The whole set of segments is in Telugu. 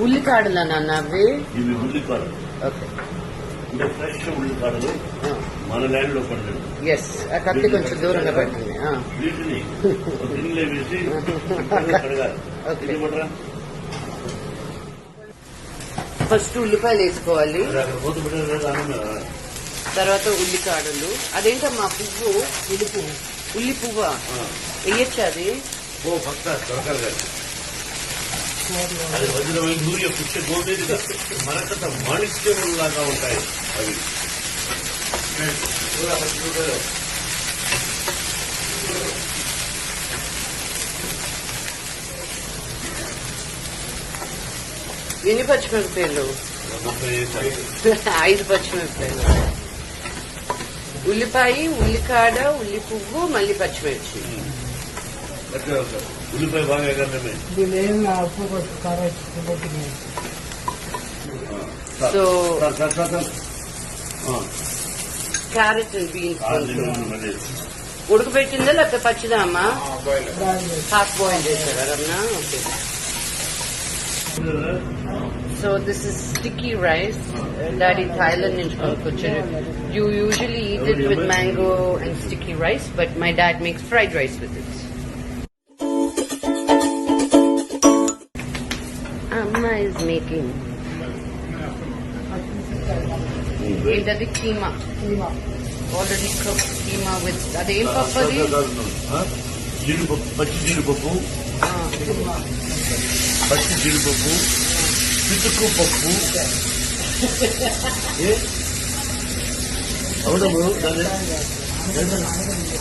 ఉల్లికాడలా నాన్న అవి? ఇవి ఉల్లికాడలు. ఓకే. అంటే ఫ్రెష్ ఉల్లికాడలు మన ల్యాండ్ లో పడలేదు. ఎస్, ఆ కత్తి కొంచెం దూరంగా పెట్టింది. వీటిని గిన్నెలో వేసి కడగాలి. ఫస్ట్ ఉల్లిపాయలు వేసుకోవాలి, తర్వాత ఉల్లికాడలు. అదేంటమ్మా పువ్వు? ఉల్లి పువ్వు వేయచ్చా అది? పక్క దొరకాలి కాదు, అది వజ్రమైన సూర్య పుష్య గోమేదిగా మనకంత మాణిక్యములాగా ఉంటాయి అవి. ఎన్ని పచ్చిమిరపకాయలు? 5 పచ్చిమిరపకాయలు. ఉల్లిపాయ, ఉల్లికాడ, ఉల్లి పువ్వు, మళ్ళీ పచ్చిమిర్చి. ఉల్లిపాయ బాగా ఎగరడమే. సో క్యారెట్ అండ్ బీన్స్ ఉడకబెట్టిందా లేకపోతే పచ్చిదా అమ్మా? హాఫ్ బాయిల్ చేశారా Ramana? Okay. So this is sticky rice. Daddy Thailand nunchi konukocharu. You usually eat it with mango and sticky rice, but my dad makes fried rice with it. Amma is making the keema. Already cooked keema with adem pappadi. పచ్చి జీడిపప్పు, పచ్చి జీడిపప్పు, పితుకు పప్పు. అవునము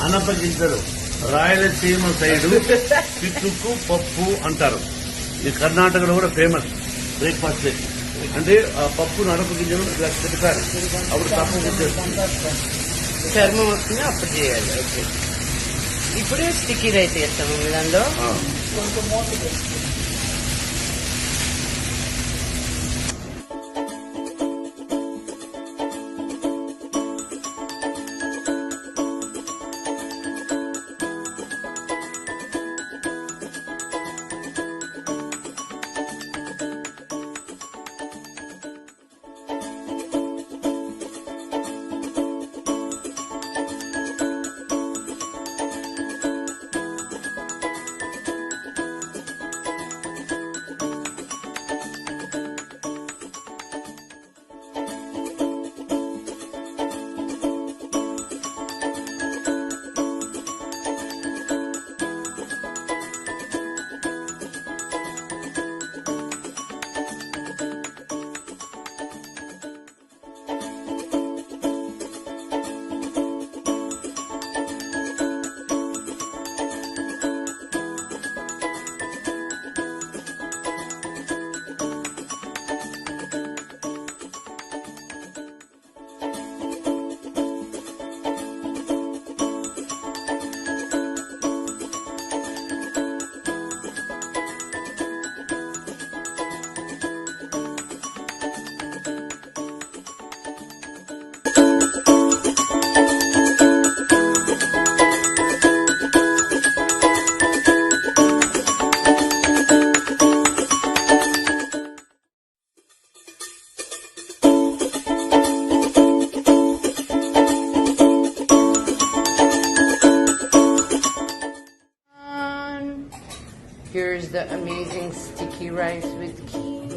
అనపగింజలు రాయలసీమ సైడు పితుకు పప్పు అంటారు. ఈ కర్ణాటకలో కూడా ఫేమస్ బ్రేక్ఫాస్ట్. అంటే ఆ పప్పును అనపగింజలు ఇలా తిడతారు, అప్పుడు తప్పు చర్మం వస్తుంది, అప్పుడు చేయాలి. ఓకే. ఇప్పుడే స్టిక్కీ రైస్ చేస్తాము దానిలో. Here's the amazing sticky rice with keema.